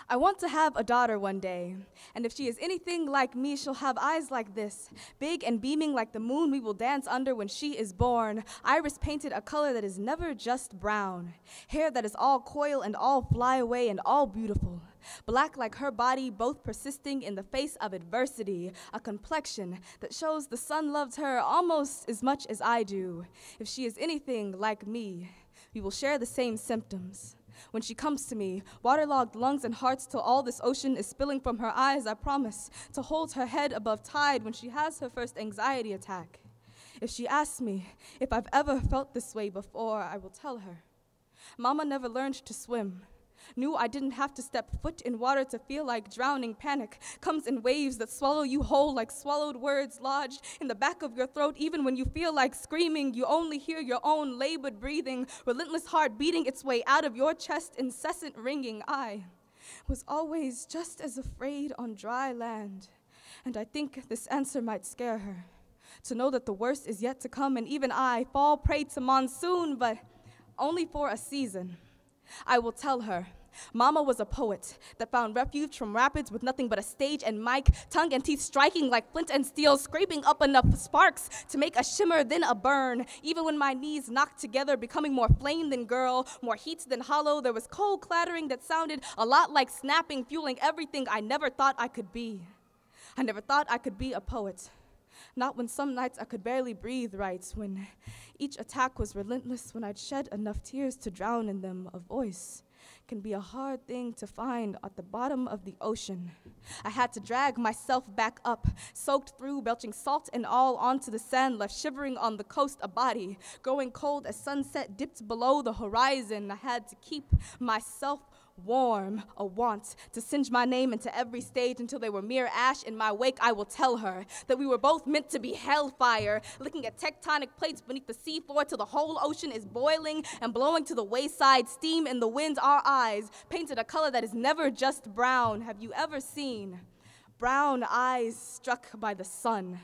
I want to have a daughter one day, and if she is anything like me, she'll have eyes like this, big and beaming like the moon we will dance under when she is born, iris painted a color that is never just brown, hair that is all coil and all fly away and all beautiful, black like her body, both persisting in the face of adversity, a complexion that shows the sun loves her almost as much as I do. If she is anything like me, we will share the same symptoms. When she comes to me, waterlogged lungs and hearts till all this ocean is spilling from her eyes, I promise to hold her head above tide when she has her first anxiety attack. If she asks me if I've ever felt this way before, I will tell her. Mama never learned to swim. Knew I didn't have to step foot in water to feel like drowning. Panic comes in waves that swallow you whole like swallowed words lodged in the back of your throat. Even when you feel like screaming, you only hear your own labored breathing, relentless heart beating its way out of your chest, incessant ringing. I was always just as afraid on dry land, and I think this answer might scare her, to know that the worst is yet to come, and even I fall prey to monsoon, but only for a season. I will tell her, Mama was a poet that found refuge from rapids with nothing but a stage and mic, tongue and teeth striking like flint and steel, scraping up enough sparks to make a shimmer, then a burn. Even when my knees knocked together, becoming more flame than girl, more heat than hollow, there was cold clattering that sounded a lot like snapping, fueling everything I never thought I could be. I never thought I could be a poet. Not when some nights I could barely breathe right, when each attack was relentless, when I'd shed enough tears to drown in them. A voice can be a hard thing to find at the bottom of the ocean. I had to drag myself back up, soaked through, belching salt and all onto the sand, left shivering on the coast, a body growing cold as sunset dipped below the horizon. I had to keep myself warm, a want to singe my name into every stage until they were mere ash in my wake. I will tell her that we were both meant to be hellfire, looking at tectonic plates beneath the seafloor till the whole ocean is boiling and blowing to the wayside, steam in the wind. Our eyes painted a color that is never just brown. Have you ever seen brown eyes struck by the sun?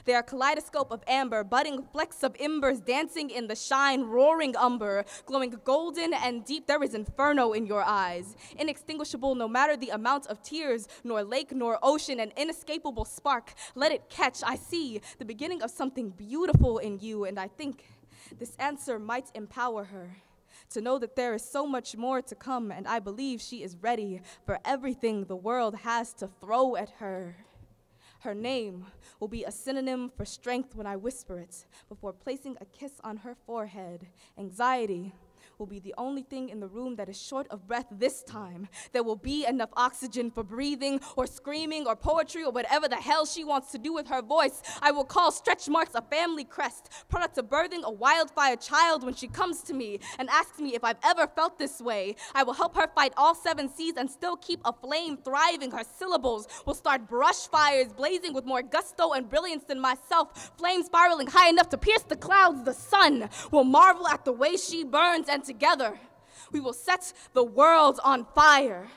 They are a kaleidoscope of amber, budding flecks of embers dancing in the shine, roaring umber, glowing golden and deep. There is inferno in your eyes, inextinguishable no matter the amount of tears, nor lake nor ocean, an inescapable spark. Let it catch. I see the beginning of something beautiful in you, and I think this answer might empower her to know that there is so much more to come, and I believe she is ready for everything the world has to throw at her. Her name will be a synonym for strength when I whisper it before placing a kiss on her forehead. Anxiety will be the only thing in the room that is short of breath this time. There will be enough oxygen for breathing or screaming or poetry or whatever the hell she wants to do with her voice. I will call stretch marks a family crest, product of birthing a wildfire child when she comes to me and asks me if I've ever felt this way. I will help her fight all 7 seas and still keep a flame thriving. Her syllables will start brush fires blazing with more gusto and brilliance than myself, flames spiraling high enough to pierce the clouds. The sun will marvel at the way she burns, and together we will set the world on fire.